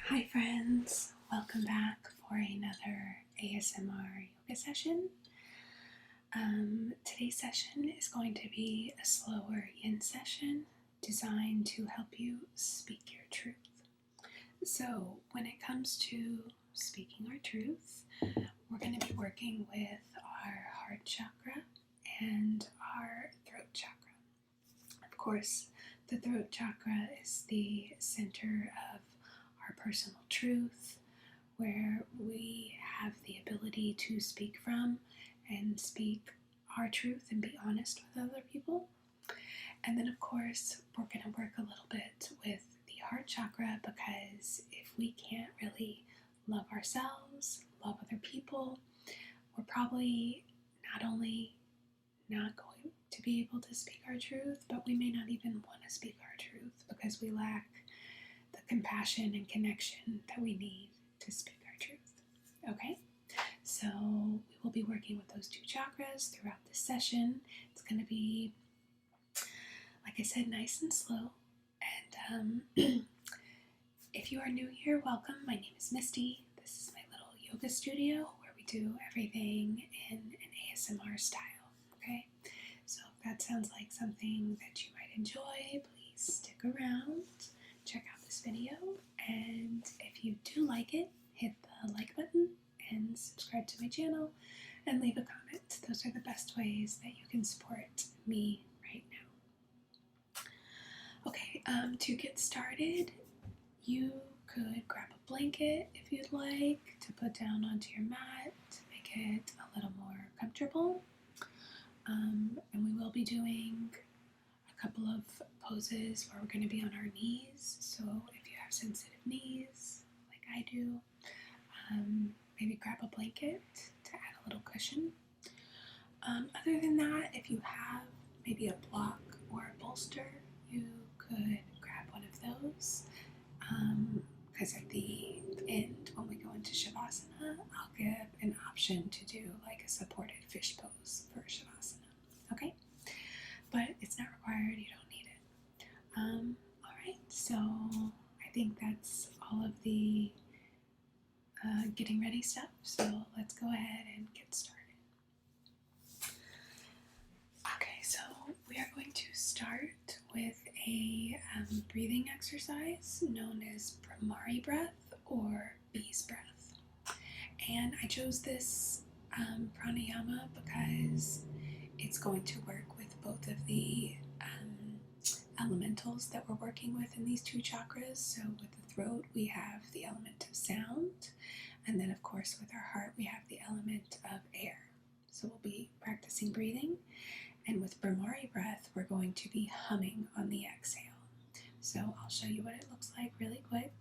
Hi friends, welcome back for another ASMR yoga session. Today's session is going to be a slower yin session designed to help you speak your truth. So when it comes to speaking our truth, we're going to be working with our heart chakra and our throat chakra. Of course, the throat chakra is the center of our personal truth, where we have the ability to speak from and speak our truth and be honest with other people. And then, of course, we're going to work a little bit with the heart chakra, because if we can't really love ourselves, love other people, we're probably not only not going to be able to speak our truth, but we may not even want to speak our truth because we lack the compassion and connection that we need to speak our truth. Okay? So we will be working with those two chakras throughout this session. It's going to be, like I said, nice and slow. And if you are new here, welcome. My name is Misty. This is my little yoga studio where we do everything in an ASMR style. Okay? So if that sounds like something that you might enjoy, please stick around, check out this video, and if you do like it, hit the like button and subscribe to my channel and leave a comment. Those are the best ways that you can support me right now. Okay, to get started, you could grab a blanket if you'd like to put down onto your mat to make it a little more comfortable. And we will be doing a couple of poses where we're going to be on our knees. So if you have sensitive knees, like I do, maybe grab a blanket to add a little cushion. Other than that, if you have maybe a block or a bolster, you could grab one of those. Because at the end, when we go into Shavasana, I'll give an option to do like a supported fish pose for Shavasana. Okay? But it's not required, you don't need it. Alright, so I think that's all of the getting ready stuff, so let's go ahead and get started. Okay, so we are going to start with a breathing exercise known as Brahmari breath or bee's breath. And I chose this pranayama because it's going to work with both of the elementals that we're working with in these two chakras. So with the throat, we have the element of sound, and then of course with our heart, we have the element of air. So we'll be practicing breathing, and with Brahmari breath, we're going to be humming on the exhale. So I'll show you what it looks like really quick.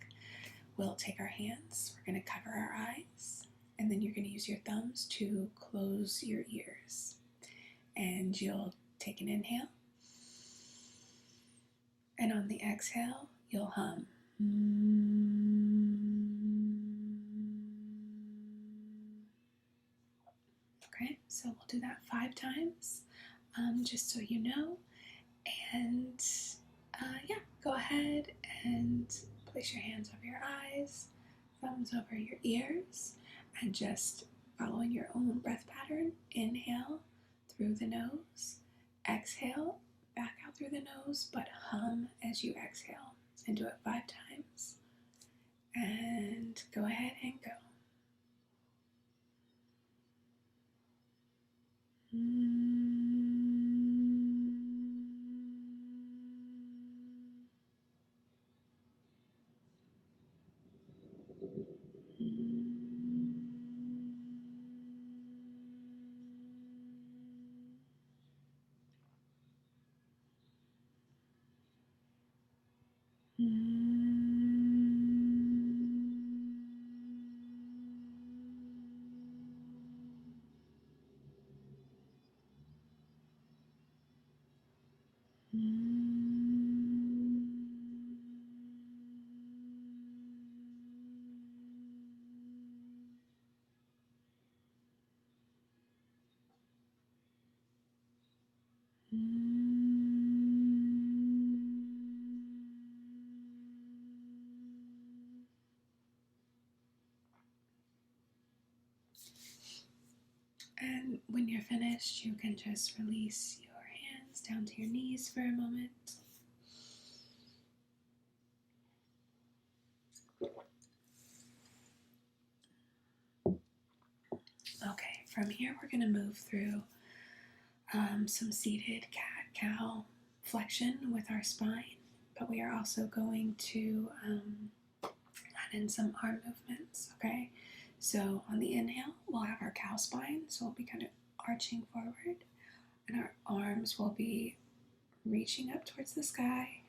We'll take our hands, we're going to cover our eyes, and then you're going to use your thumbs to close your ears. And you'll take an inhale, and on the exhale, you'll hum. Okay, so we'll do that 5 times, just so you know. And yeah, go ahead and place your hands over your eyes, thumbs over your ears, and just following your own breath pattern. Inhale through the nose, exhale back out through the nose, but hum as you exhale, and do it 5 times. And go ahead and go. when you're finished, you can just release your hands down to your knees for a moment. Okay, from here we're going to move through some seated cat-cow flexion with our spine, but we are also going to add in some arm movements, okay? So on the inhale, we'll have our cow spine, so we'll be kind of arching forward, and our arms will be reaching up towards the sky.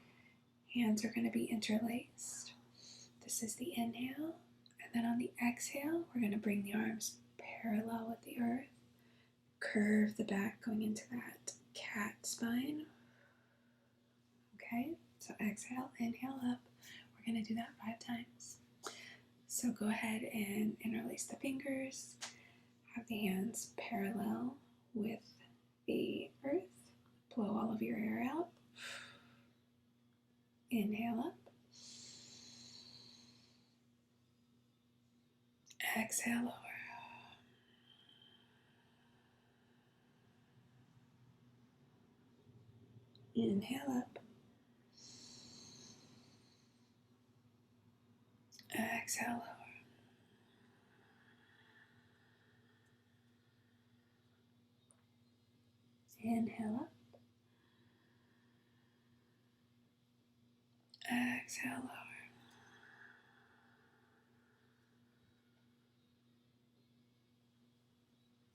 Hands are going to be interlaced. This is the inhale, and then on the exhale, we're going to bring the arms parallel with the earth, curve the back going into that cat spine. Okay, so exhale, inhale up. We're going to do that 5 times. So go ahead and interlace the fingers, have the hands parallel with the earth, blow all of your air out, inhale up, exhale lower. Inhale up, exhale lower. Inhale up, exhale lower.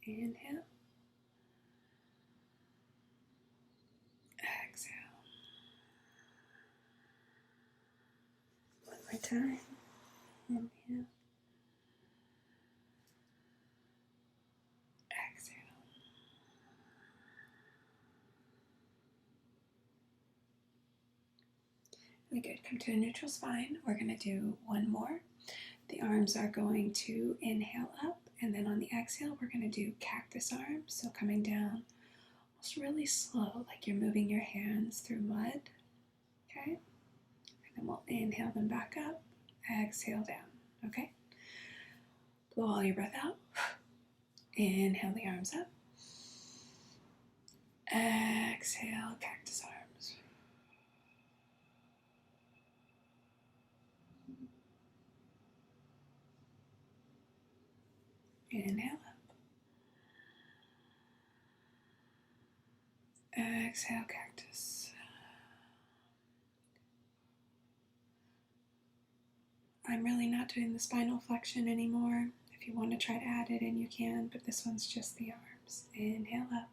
Inhale, exhale. One more time. Inhale, exhale. Really good. Come to a neutral spine. We're going to do one more. The arms are going to inhale up, and then on the exhale, we're going to do cactus arms. So coming down almost really slow, like you're moving your hands through mud. Okay? And then we'll inhale them back up, exhale down. Okay? Blow all your breath out. Inhale the arms up. Exhale, cactus arms. Inhale up. Exhale, cactus. I'm really not doing the spinal flexion anymore. If you want to try to add it in, you can, but this one's just the arms. Inhale up.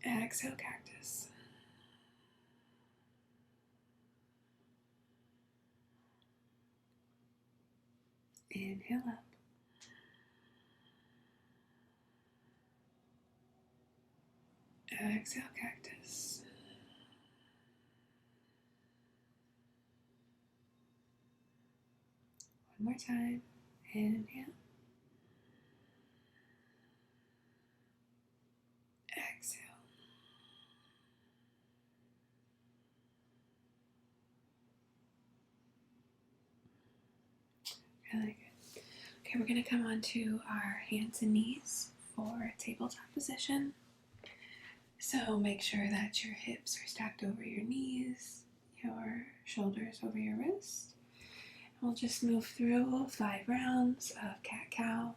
Exhale, cactus. Inhale up. Exhale, cactus. One more time. Inhale. Exhale. Really good. Okay, we're going to come onto our hands and knees for tabletop position. So make sure that your hips are stacked over your knees, your shoulders over your wrist. We'll just move through 5 rounds of cat-cow.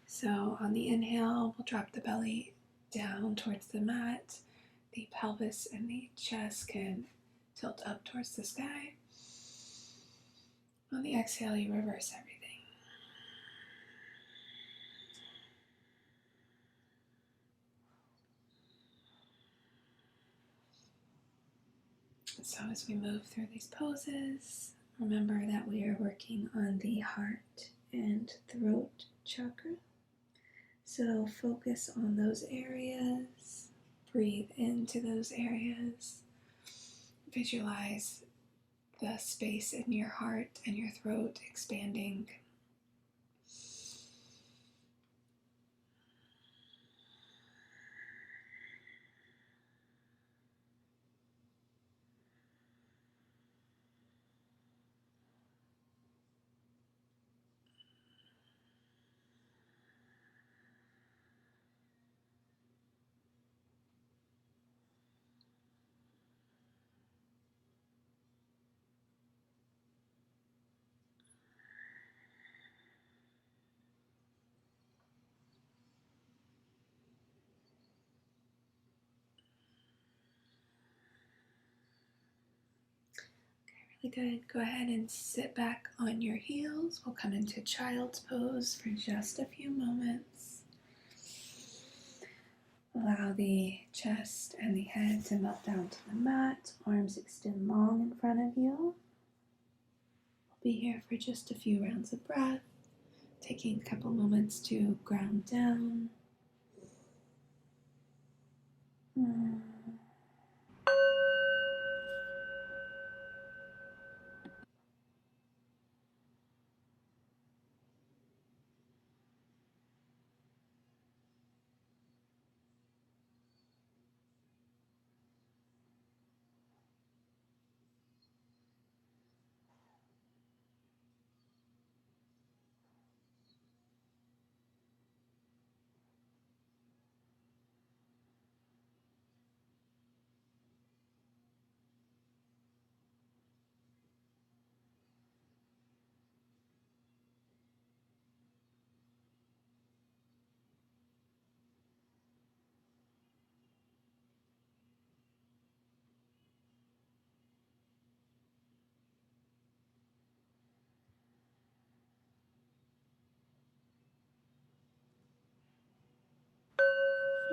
So on the inhale, we'll drop the belly down towards the mat. The pelvis and the chest can tilt up towards the sky. On the exhale, you reverse everything. So as we move through these poses, remember that we are working on the heart and throat chakra. So focus on those areas, breathe into those areas, visualize the space in your heart and your throat expanding. Really good. Go ahead and sit back on your heels. We'll come into child's pose for just a few moments. Allow the chest and the head to melt down to the mat. Arms extend long in front of you. We'll be here for just a few rounds of breath, taking a couple moments to ground down.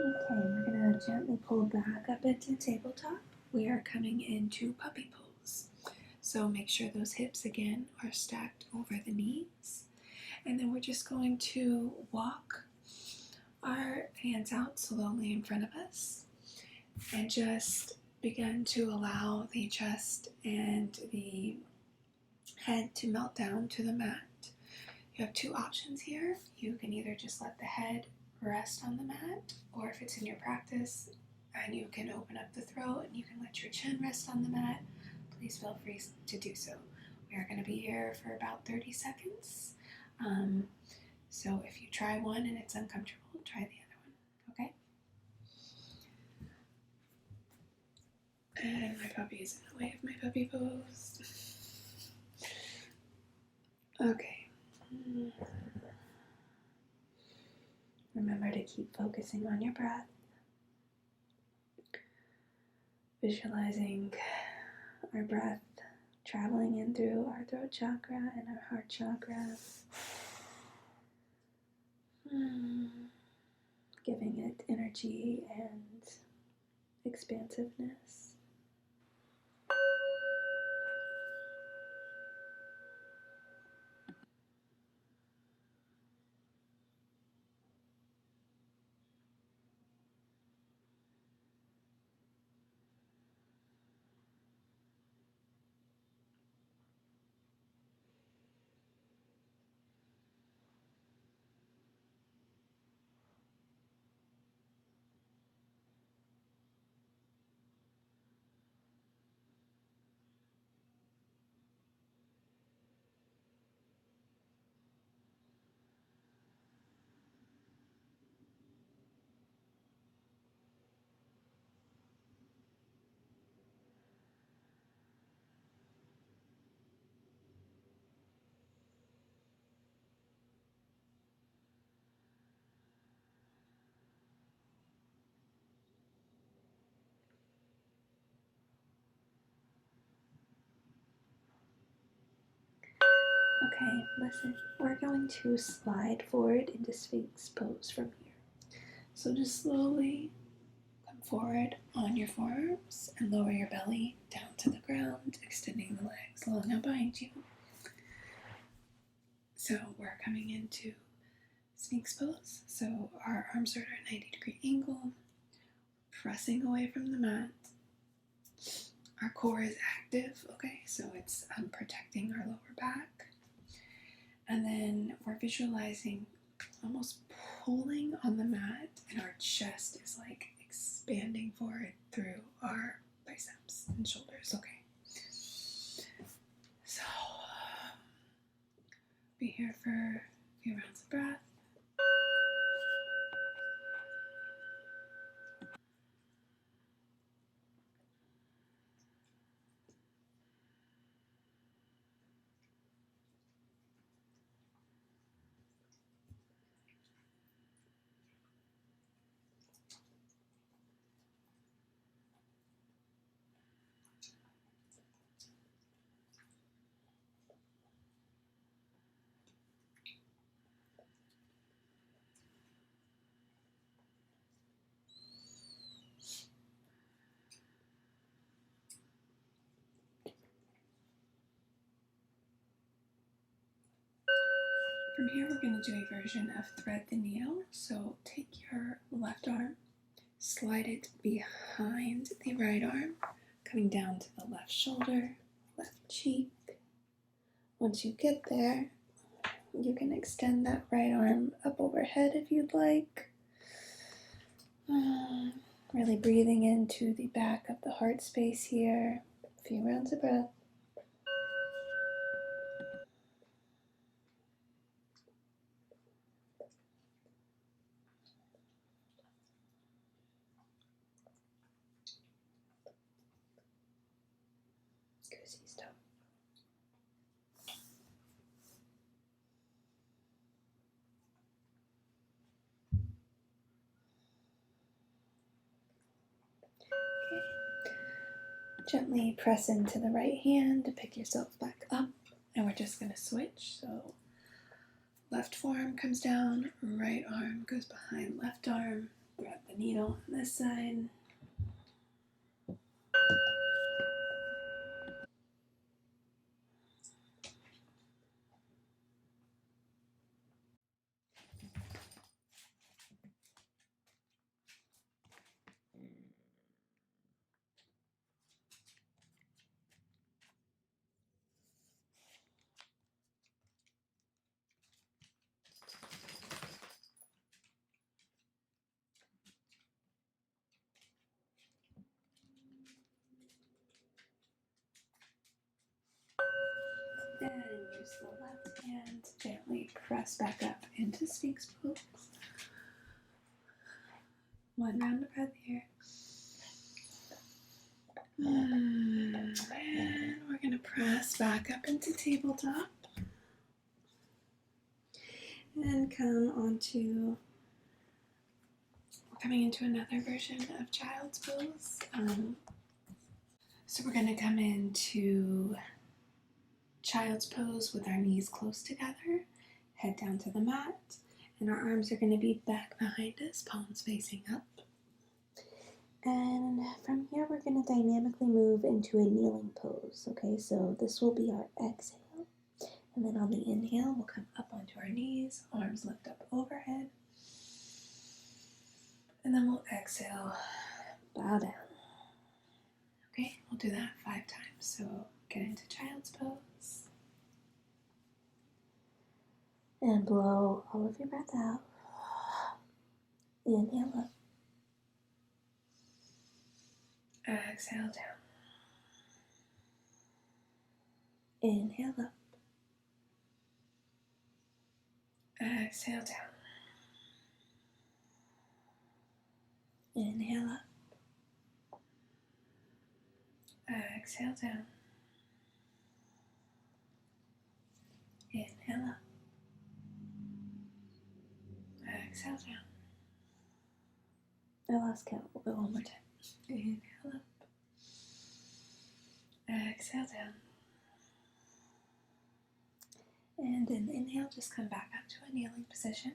Okay, we're going to gently pull back up into tabletop. We are coming into puppy pose. So make sure those hips again are stacked over the knees. And then we're just going to walk our hands out slowly in front of us and just begin to allow the chest and the head to melt down to the mat. You have two options here. You can either just let the head rest on the mat, or if it's in your practice and you can open up the throat and you can let your chin rest on the mat, please feel free to do so. We are going to be here for about 30 seconds. So if you try one and it's uncomfortable, try the other one, okay? And my puppy is in the way of my puppy pose. Okay. Remember to keep focusing on your breath. Visualizing our breath traveling in through our throat chakra and our heart chakra. Giving it energy and expansiveness. Okay, listen, we're going to slide forward into Sphinx Pose from here. So just slowly come forward on your forearms and lower your belly down to the ground, extending the legs long out behind you. So we're coming into Sphinx Pose. So our arms are at a 90-degree angle, pressing away from the mat. Our core is active, okay, so it's protecting our lower back. And then we're visualizing almost pulling on the mat, and our chest is like expanding forward through our biceps and shoulders, okay? So, be here for a few rounds of breath. From here, we're going to do a version of thread the needle. So take your left arm, slide it behind the right arm, coming down to the left shoulder, left cheek. Once you get there, you can extend that right arm up overhead if you'd like. Really breathing into the back of the heart space here. A few rounds of breath. Goosey stuff. Gently press into the right hand to pick yourself back up, and we're just going to switch. So left forearm comes down, right arm goes behind left arm, grab the needle on this side. Then use the left hand to gently press back up into Sphinx Pose. One round of breath here. And we're going to press back up into tabletop. And we're coming into another version of Child's Pose. So we're going to come into Child's Pose with our knees close together, head down to the mat, and our arms are going to be back behind us, palms facing up. And from here, we're going to dynamically move into a kneeling pose. Okay, so this will be our exhale. And then on the inhale, we'll come up onto our knees, arms lift up overhead. And then we'll exhale, bow down. Okay, we'll do that 5 times. So get into Child's Pose. And blow all of your breath out. Inhale up. Exhale down. Inhale up. Exhale down. Inhale up. Exhale down. Inhale up. Exhale down. I lost count. We'll go one more time. Inhale up. Exhale down. And in the inhale, just come back up to a kneeling position.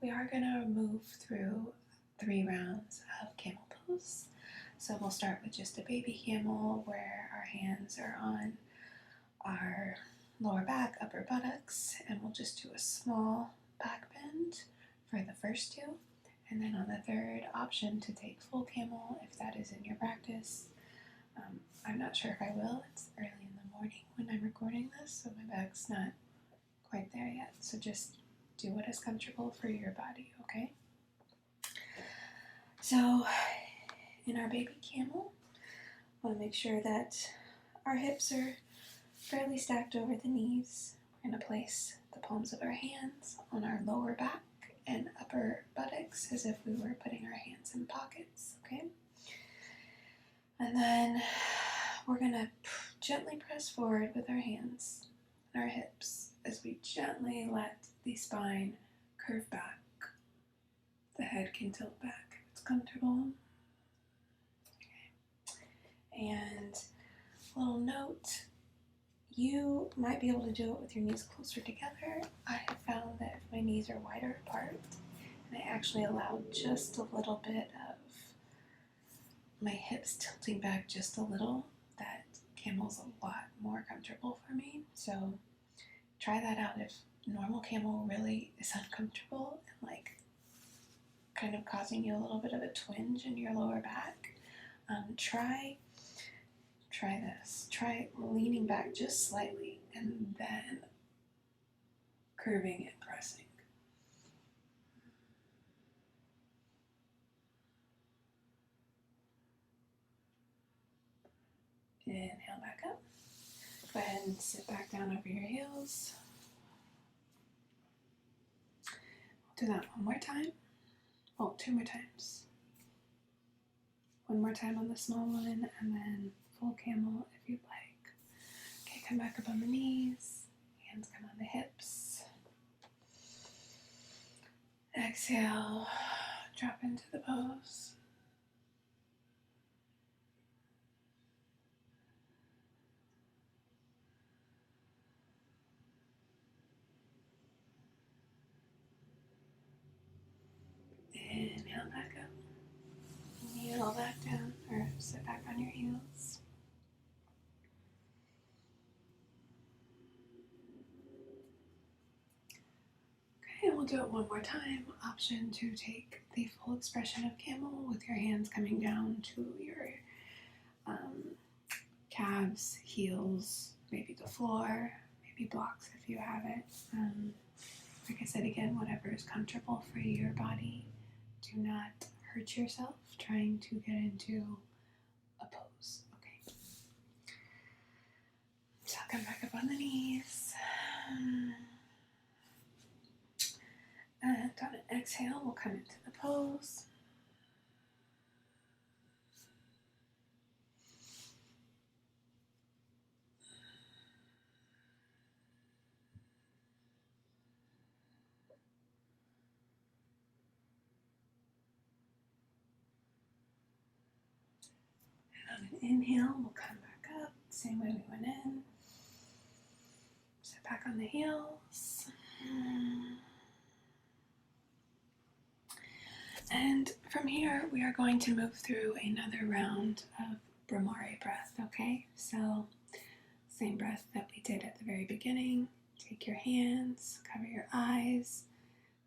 We are going to move through 3 rounds of Camel Pose. So we'll start with just a baby camel where our hands are on our lower back, upper buttocks, and we'll just do a small back bend for the first 2. And then on the third option to take full camel, if that is in your practice. I'm not sure if I will. It's early in the morning when I'm recording this, so my back's not quite there yet. So just do what is comfortable for your body, okay? So in our baby camel, I want to make sure that our hips are fairly stacked over the knees. We're going to place the palms of our hands on our lower back and upper buttocks as if we were putting our hands in pockets, okay? And then we're going to gently press forward with our hands and our hips as we gently let the spine curve back. The head can tilt back if it's comfortable. Okay. And a little note, you might be able to do it with your knees closer together. I have found that if my knees are wider apart, and I actually allow just a little bit of my hips tilting back just a little, that camel's a lot more comfortable for me. So try that out if normal camel really is uncomfortable and like kind of causing you a little bit of a twinge in your lower back, try this. Try leaning back just slightly and then curving and pressing. Inhale back up. Go ahead and sit back down over your heels. Do that one more time. Oh, 2 more times. One more time on the small one, and then full camel if you'd like. Okay, come back up on the knees. Hands come on the hips. Exhale, drop into the pose. Inhale back up. Kneel back down, or sit back on your heels. Okay, we'll do it one more time. Option to take the full expression of camel with your hands coming down to your calves, heels, maybe the floor, maybe blocks if you have it. Like I said again, whatever is comfortable for your body. Do not hurt yourself trying to get into a pose. Okay. So come back up on the knees. And on an exhale, we'll come into the pose. And on an inhale, we'll come back up, same way we went in. Sit back on the heels. And from here, we are going to move through another round of Brahmari breath, okay? So, same breath that we did at the very beginning. Take your hands, cover your eyes,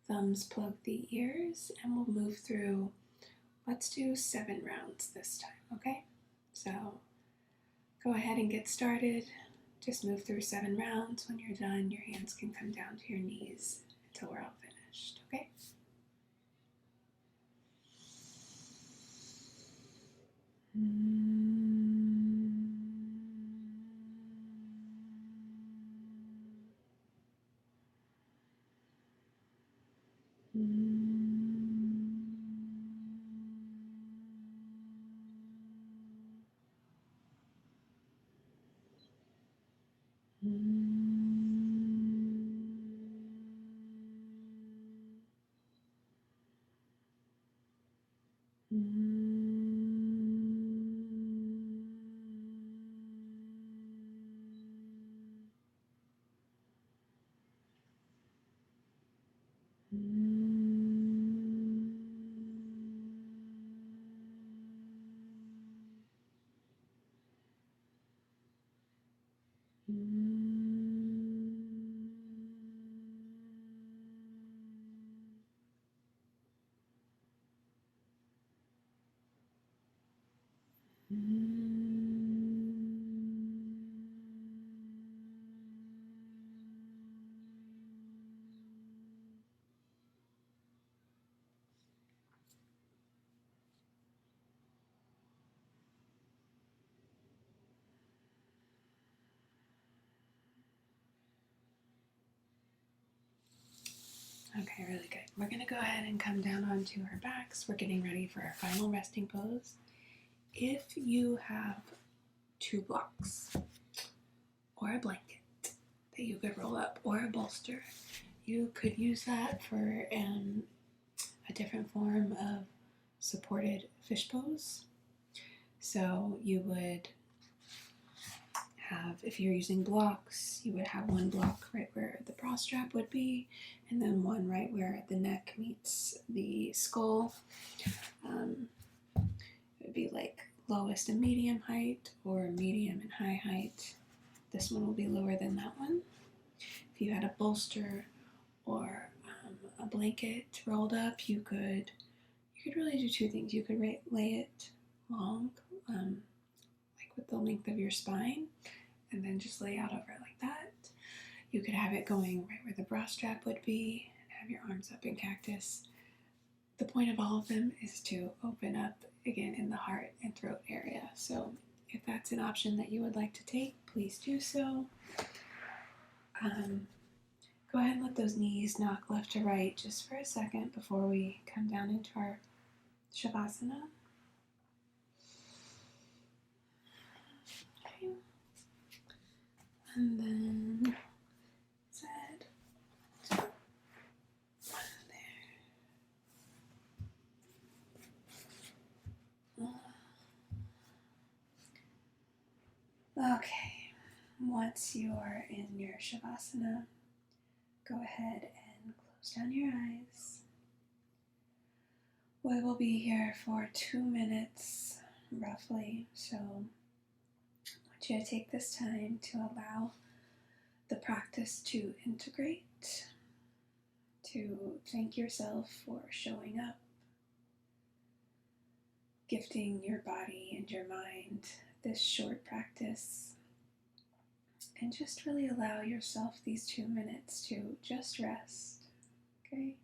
thumbs plug the ears, and we'll move through, let's do 7 rounds this time, okay? So, go ahead and get started. Just move through 7 rounds. When you're done, your hands can come down to your knees until we're all finished, okay? Okay, really good. We're going to go ahead and come down onto our backs. We're getting ready for our final resting pose. If you have 2 blocks or a blanket that you could roll up or a bolster, you could use that for a different form of supported fish pose. So you would have, if you're using blocks, you would have 1 block right where the bra strap would be, and then 1 right where the neck meets the skull. It would be like lowest and medium height or medium and high height. This one will be lower than that one. If you had a bolster or a blanket rolled up, you could really do two things. You could lay it long, like with the length of your spine, and then just lay out over it like that. You could have it going right where the bra strap would be and have your arms up in cactus. The point of all of them is to open up again in the heart and throat area. So if that's an option that you would like to take, please do so. Go ahead and let those knees knock left to right just for a second before we come down into our Shavasana. Okay. And then Z. Okay, once you're in your Shavasana, go ahead and close down your eyes. We will be here for 2 minutes, roughly, so I want you to take this time to allow the practice to integrate, to thank yourself for showing up, gifting your body and your mind this short practice, and just really allow yourself these 2 minutes to just rest, okay?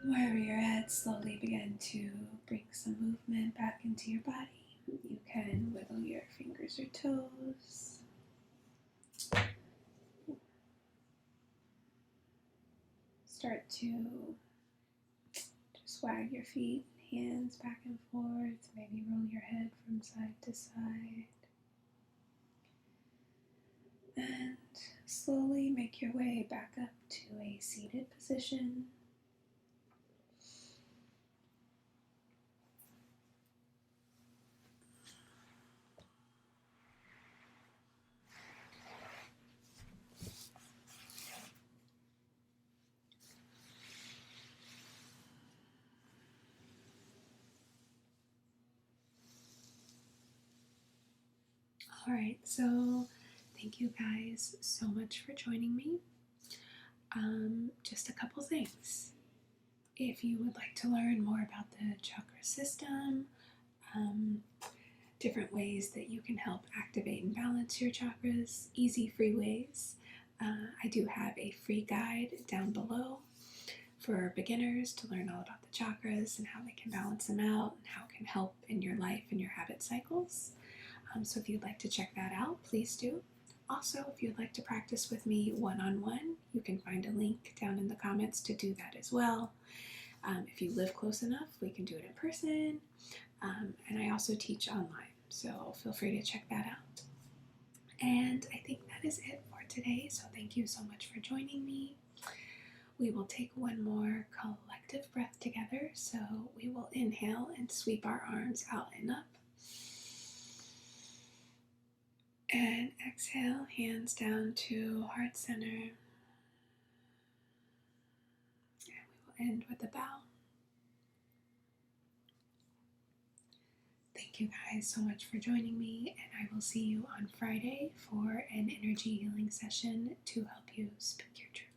Wherever you're at, slowly begin to bring some movement back into your body. You can wiggle your fingers or toes. Start to just wag your feet, hands back and forth. Maybe roll your head from side to side. And slowly make your way back up to a seated position. Alright, so thank you guys so much for joining me. Just a couple things. If you would like to learn more about the chakra system, different ways that you can help activate and balance your chakras, easy free ways, I do have a free guide down below for beginners to learn all about the chakras and how they can balance them out and how it can help in your life and your habit cycles. So if you'd like to check that out, please do. Also, if you'd like to practice with me one-on-one, you can find a link down in the comments to do that as well. If you live close enough, we can do it in person. And I also teach online, so feel free to check that out. And I think that is it for today, so thank you so much for joining me. We will take one more collective breath together, so we will inhale and sweep our arms out and up. And exhale, hands down to heart center. And we will end with a bow. Thank you guys so much for joining me, and I will see you on Friday for an energy healing session to help you speak your truth.